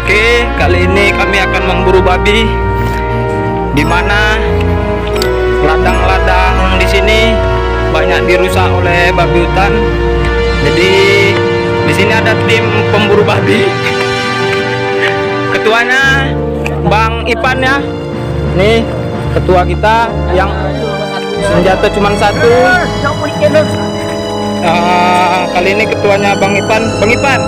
Oke, kali ini kami akan memburu babi, di mana ladang-ladang di sini banyak dirusak oleh babi hutan. Jadi di sini ada tim pemburu babi. Ketuanya Bang Ipan ya. Nih ketua kita yang senjata cuma satu. Kali ini ketuanya Bang Ipan. Bang Ipan,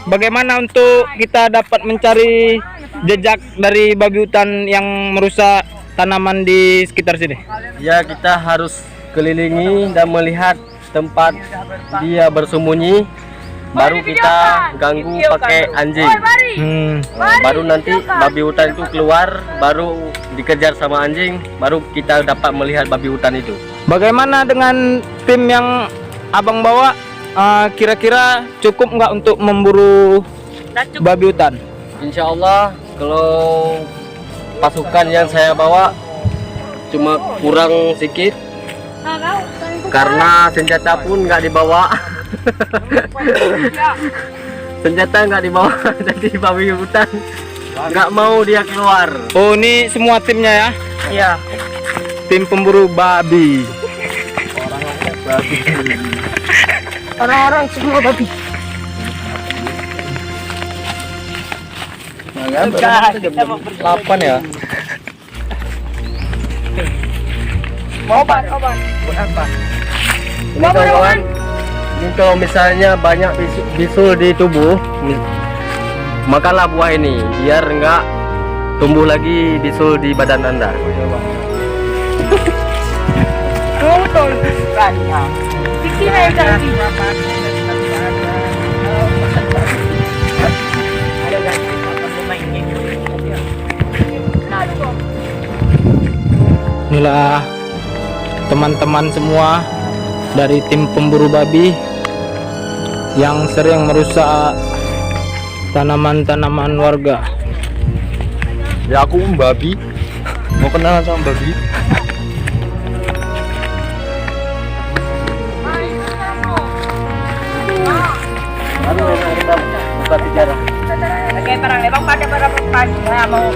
bagaimana untuk kita dapat mencari jejak dari babi hutan yang merusak tanaman di sekitar sini? Ya, kita harus kelilingi dan melihat tempat dia bersembunyi. Baru kita ganggu pakai anjing. Baru nanti babi hutan itu keluar, baru dikejar sama anjing, baru kita dapat melihat babi hutan itu. Bagaimana dengan tim yang abang bawa? Kira-kira cukup nggak untuk memburu babi hutan? Insya Allah kalau pasukan yang saya bawa cuma kurang sedikit karena senjata pun nggak dibawa. Senjata nggak dibawa, jadi babi hutan nggak mau dia keluar. Oh, ini semua timnya ya? Iya. Tim pemburu babi. Orang-orang semua babi. Delapan ya. Mau obat. Buat apa? Ini kawan, ini kalau misalnya banyak bisul di tubuh, makanlah buah ini biar enggak tumbuh lagi bisul di badan Anda. Betul. Pikiran tadi. Inilah teman-teman semua dari tim pemburu babi yang sering merusak tanaman-tanaman warga. Ya, aku babi. Mau kenalan sama babi? Oke, parang lebang pada perempuan mau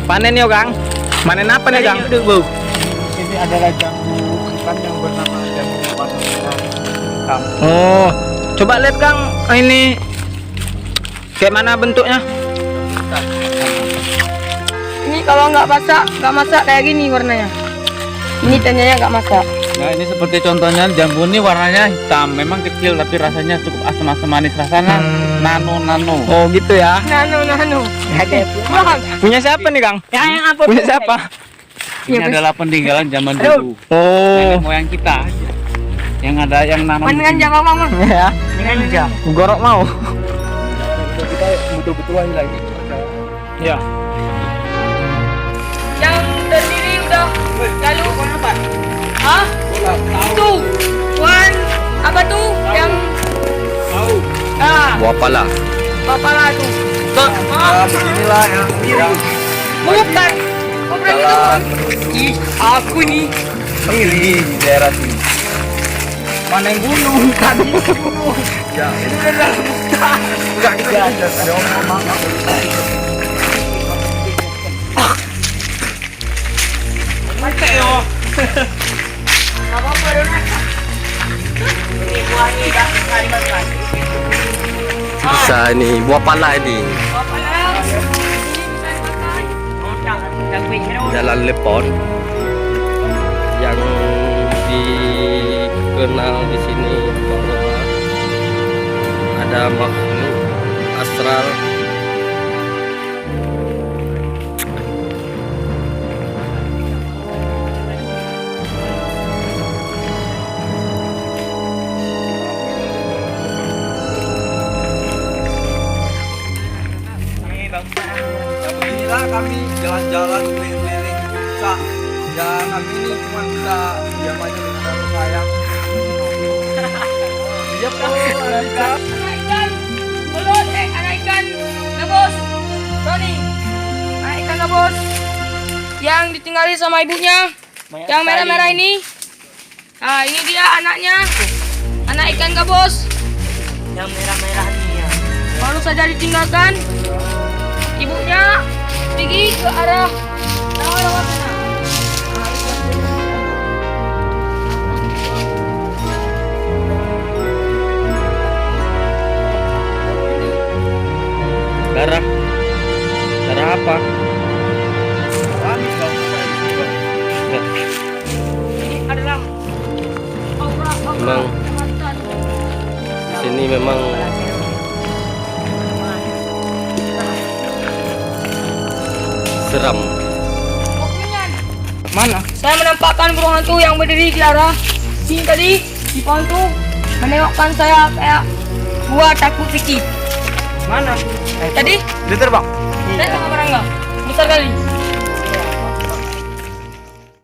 Panen yuk Kang. Panen apa nih Kang? Ini adalah jambu ikan yang bernama jambu warna hitam. Oh, coba lihat Kang, ini kayak mana bentuknya? ini kalau nggak masak kayak gini warnanya. Ini tanyanya nggak masak. Nah, ini seperti contohnya jambu ini warnanya hitam, memang kecil tapi rasanya cukup asam-asam manis, rasanya nano. Oh gitu ya. Nano. Punya siapa nih Kang? Yang apa? Punya siapa? Ini adalah peninggalan zaman dulu. Oh, Nenek moyang kita. Yang ada yang nanam. Dengan jama mama. ya. Dengan jam. Gorok mau. Kita betul-betulan lagi. Ya. Yang terdiri udah lalu apa? Hah? Itu. Tuan apa tuh yang Tahu. Buah pala. bapak lah tuh. Beginilah yang Bukan. Kok berani tuh? Ih, aku nih. pilih di daerah sini. Mana yang gunung tadi? Ya, ini enggak kita ada ngomong. Apa-apa dong. Ini buahnya dah kali makan. Bisa ini buah pala ini. Bapak lah. Ini bisa dimakan. Oh, tak kuih. Jalan Lepon yang dikenal di sini bahwa ada makhluk astral. Beginilah kami jalan-jalan keliling-keliling puncak. Dan kami ini cuma bisa diam aja dengan terlalu sayang. Iya po, ada ikan. Anak ikan. Mulut, anak ikan. Nebos. Tony. yang ditinggali sama ibunya. Yang merah-merah ini. Nah, ini dia anaknya. Anak ikan gabus. Yang merah-merah nih ya. Baru saja ditinggalkan. Ibunya pergi ke arah rawa-rawa sana. Darah. Darah apa? Kami sudah buka di sini, Bang. Ini adalah aura-aura Memang. kematian. Di sini memang seram. Pokoknya, Mana? saya menampakkan burung hantu yang berdiri di arah sini tadi di pohon itu menengokkan saya kayak gua takut sedikit. Mana? Tadi Dia terbang. saya sama Barangga besar kali.